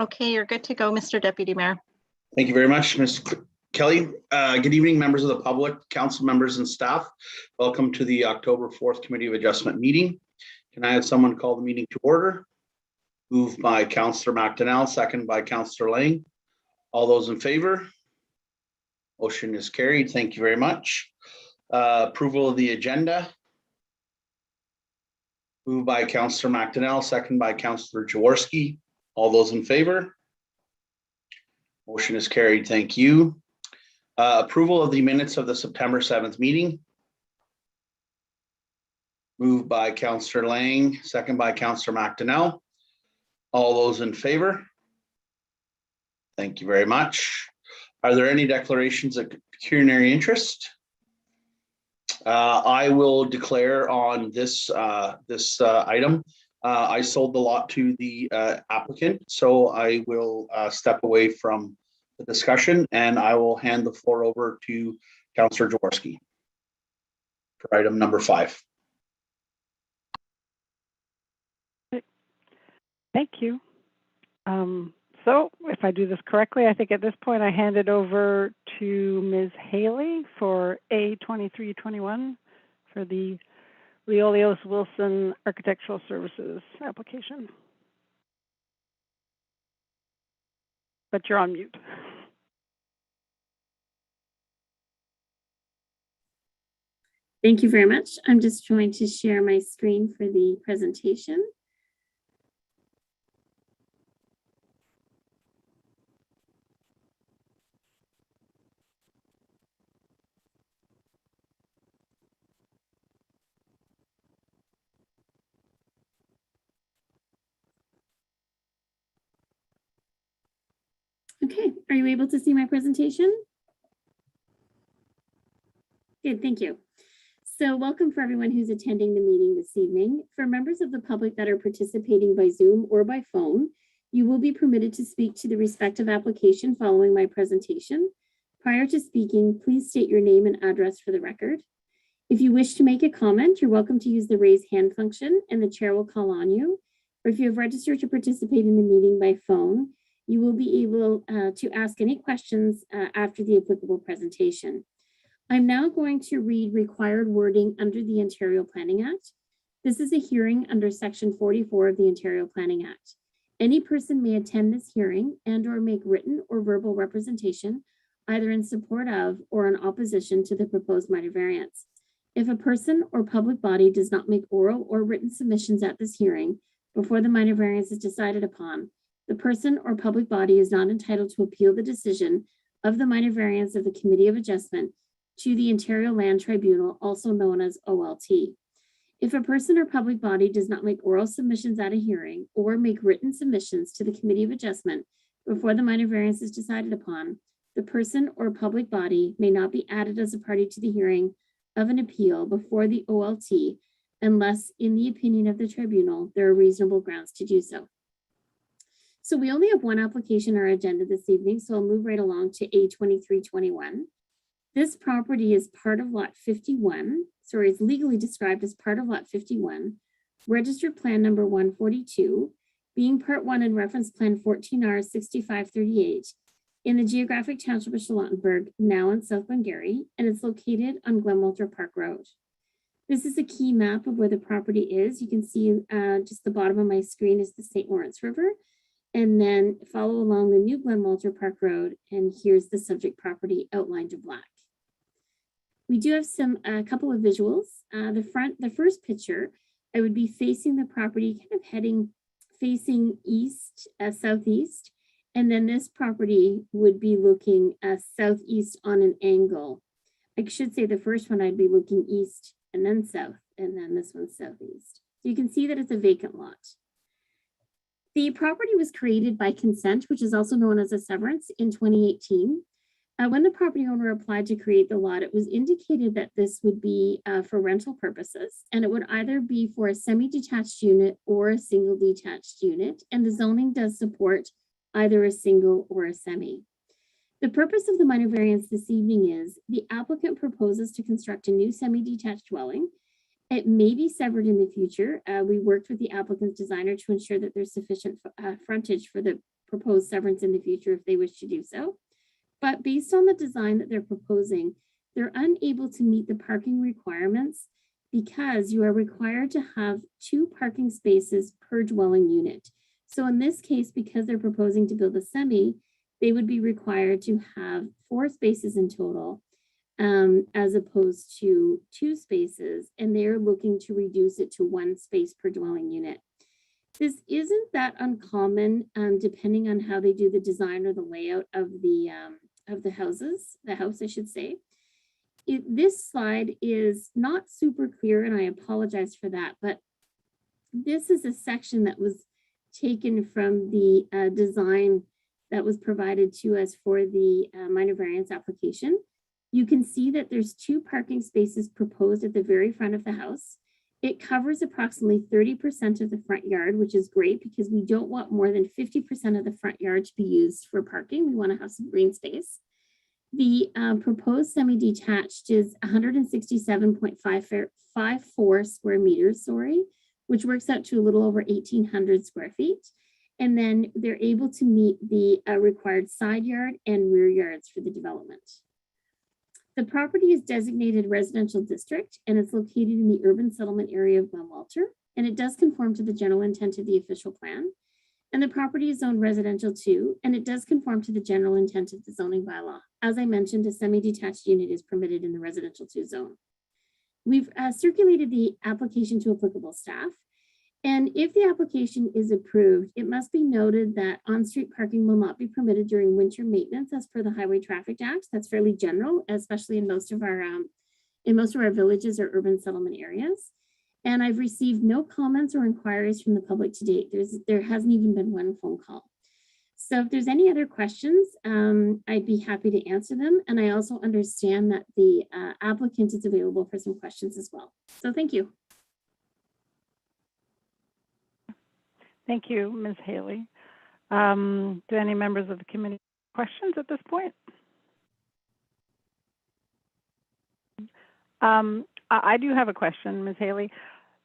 Okay, you're good to go, Mr. Deputy Mayor. Thank you very much, Ms. Kelly. Good evening, members of the public, council members and staff. Welcome to the October 4th Committee of Adjustment meeting. Can I have someone call the meeting to order? Moved by Councillor McDonnell, second by Councillor Lang. All those in favor? Motion is carried. Thank you very much. Approval of the agenda. Moved by Councillor McDonnell, second by Councillor Jaworski. All those in favor? Motion is carried. Thank you. Approval of the minutes of the September 7th meeting. Moved by Councillor Lang, second by Councillor McDonnell. All those in favor? Thank you very much. Are there any declarations of pecuniary interest? I will declare on this item. I sold the lot to the applicant, so I will step away from the discussion and I will hand the floor over to Councillor Jaworski for item number 5. Thank you. So if I do this correctly, I think at this point I hand it over to Ms. Haley for A2321 for the Leolios Wilson Architectural Services application. But you're on mute. Thank you very much. I'm just going to share my screen for the presentation. Okay, are you able to see my presentation? Good, thank you. So welcome for everyone who's attending the meeting this evening. For members of the public that are participating by Zoom or by phone, you will be permitted to speak to the respective application following my presentation. Prior to speaking, please state your name and address for the record. If you wish to make a comment, you're welcome to use the raise hand function and the chair will call on you. Or if you have registered to participate in the meeting by phone, you will be able to ask any questions after the applicable presentation. I'm now going to read required wording under the Ontario Planning Act. This is a hearing under Section 44 of the Ontario Planning Act. Any person may attend this hearing and/or make written or verbal representation, either in support of or in opposition to the proposed minor variance. If a person or public body does not make oral or written submissions at this hearing before the minor variance is decided upon, the person or public body is not entitled to appeal the decision of the minor variance of the Committee of Adjustment to the Ontario Land Tribunal, also known as OLT. If a person or public body does not make oral submissions at a hearing or make written submissions to the Committee of Adjustment before the minor variance is decided upon, the person or public body may not be added as a party to the hearing of an appeal before the OLT unless, in the opinion of the tribunal, there are reasonable grounds to do so. So we only have one application on our agenda this evening, so I'll move right along to A2321. This property is part of lot 51. Sorry, it's legally described as part of lot 51, registered plan number 142, being part 1 in reference plan 14R6538 in the geographic township of Charlottenburg, now in South Bungary, and it's located on Glenwalter Park Road. This is a key map of where the property is. You can see just the bottom of my screen is the St. Lawrence River. And then follow along the new Glenwalter Park Road, and here's the subject property outlined in black. We do have a couple of visuals. The first picture, I would be facing the property, kind of heading facing east, southeast, and then this property would be looking southeast on an angle. I should say the first one I'd be looking east and then south, and then this one's southeast. So you can see that it's a vacant lot. The property was created by consent, which is also known as a severance, in 2018. When the property owner applied to create the lot, it was indicated that this would be for rental purposes, and it would either be for a semi-detached unit or a single detached unit, and the zoning does support either a single or a semi. The purpose of the minor variance this evening is the applicant proposes to construct a new semi-detached dwelling. It may be severed in the future. We worked with the applicant's designer to ensure that there's sufficient frontage for the propose severance in the future if they wish to do so. But based on the design that they're proposing, they're unable to meet the parking requirements because you are required to have 2 parking spaces per dwelling unit. So in this case, because they're proposing to build a semi, they would be required to have 4 spaces in total, as opposed to 2 spaces, and they're looking to reduce it to 1 space per dwelling unit. This isn't that uncommon, depending on how they do the design or the layout of the house, I should say. This slide is not super clear, and I apologize for that, but this is a section that was taken from the design that was provided to us for the minor variance application. You can see that there's 2 parking spaces proposed at the very front of the house. It covers approximately 30% of the front yard, which is great because we don't want more than 50% of the front yard to be used for parking. We want to have some green space. The proposed semi-detached is 167.54 square meters, which works out to a little over 1,800 square feet. And then they're able to meet the required side yard and rear yards for the development. The property is designated residential district and it's located in the urban settlement area of Glen Walter, and it does conform to the general intent of the official plan. And the property is zoned residential too, and it does conform to the general intent of the zoning bylaw. As I mentioned, a semi-detached unit is permitted in the residential 2 zone. We've circulated the application to applicable staff. And if the application is approved, it must be noted that on-street parking will not be permitted during winter maintenance as per the Highway Traffic Act. That's fairly general, especially in most of our villages or urban settlement areas. And I've received no comments or inquiries from the public to date. There hasn't even been 1 phone call. So if there's any other questions, I'd be happy to answer them. And I also understand that the applicant is available for some questions as well. So thank you. Thank you, Ms. Haley. Do any members of the committee have questions at this point? I do have a question, Ms. Haley.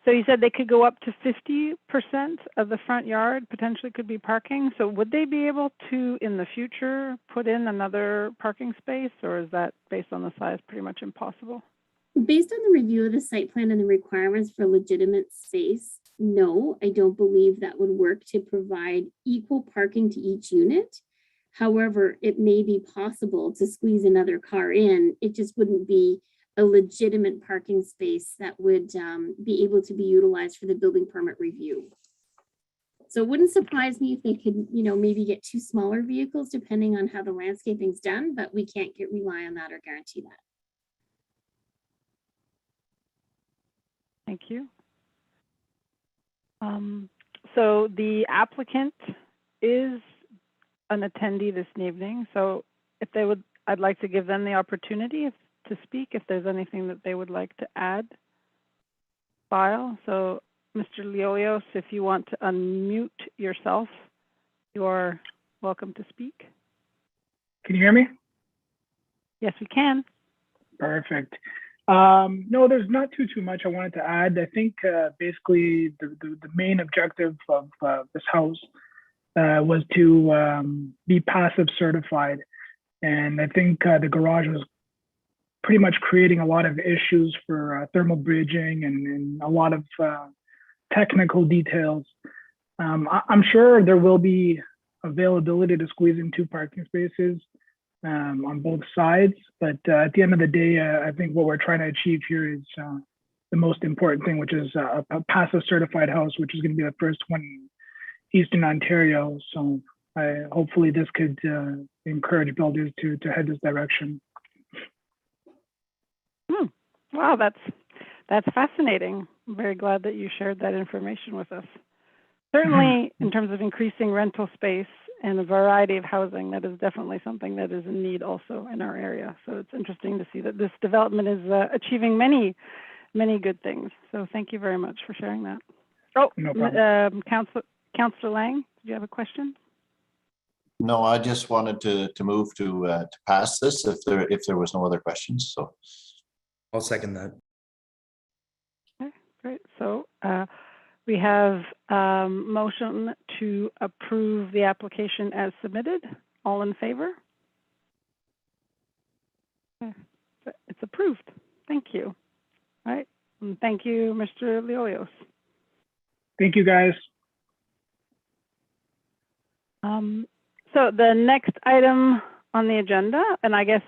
So you said they could go up to 50% of the front yard potentially could be parking. So would they be able to, in the future, put in another parking space, or is that based on the size pretty much impossible? Based on the review of the site plan and the requirements for legitimate space, no, I don't believe that would work to provide equal parking to each unit. However, it may be possible to squeeze another car in. It just wouldn't be a legitimate parking space that would be able to be utilized for the building permit review. So it wouldn't surprise me if they could, maybe get 2 smaller vehicles depending on how the landscaping's done, but we can't rely on that or guarantee that. Thank you. So the applicant is an attendee this evening. So if they would, I'd like to give them the opportunity to speak if there's anything that they would like to add. File. So Mr. Leolios, if you want to unmute yourself, you are welcome to speak. Can you hear me? Yes, we can. Perfect. No, there's not too much I wanted to add. I think basically the main objective of this house was to be passive certified. And I think the garage was pretty much creating a lot of issues for thermal bridging and a lot of technical details. I'm sure there will be availability to squeeze in 2 parking spaces on both sides, but at the end of the day, I think what we're trying to achieve here is the most important thing, which is a passive certified house, which is going to be the first one in Eastern Ontario. So hopefully this could encourage builders to head this direction. Wow, that's fascinating. I'm very glad that you shared that information with us. Certainly, in terms of increasing rental space and a variety of housing, that is definitely something that is in need also in our area. So it's interesting to see that this development is achieving many good things. So thank you very much for sharing that. Oh, no problem. Councillor Lang, do you have a question? No, I just wanted to move to pass this if there was no other questions. So I'll second that. Okay, great. So We have motion to approve the application as submitted. All in favor? Okay, it's approved. Thank you. All right, and thank you, Mr. Leolios. Thank you, guys. So the next item on the agenda, and I guess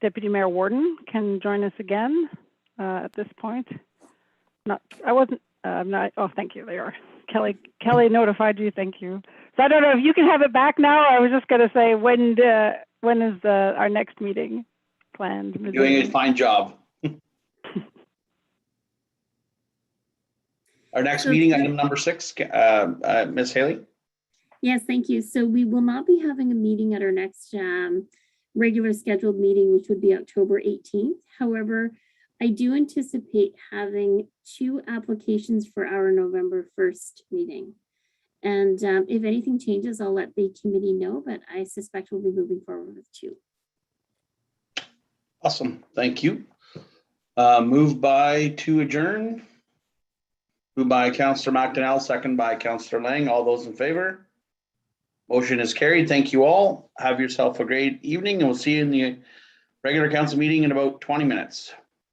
Deputy Mayor Warden can join us again at this point. Oh, thank you, they are. Kelly notified you, thank you. So I don't know if you can have it back now. I was just gonna say, when is our next meeting planned? Doing a fine job. Our next meeting, item number 6, Ms. Haley. Yes, thank you. So we will not be having a meeting at our next regular scheduled meeting, which would be October 18th. However, I do anticipate having 2 applications for our November 1st meeting. And if anything changes, I'll let the committee know, but I suspect we'll be moving forward with 2. Awesome, thank you. Moved by to adjourn. Moved by Councillor McDonnell, second by Councillor Lang. All those in favor? Motion is carried. Thank you all. Have yourself a great evening, and we'll see you in the regular council meeting in about 20 minutes.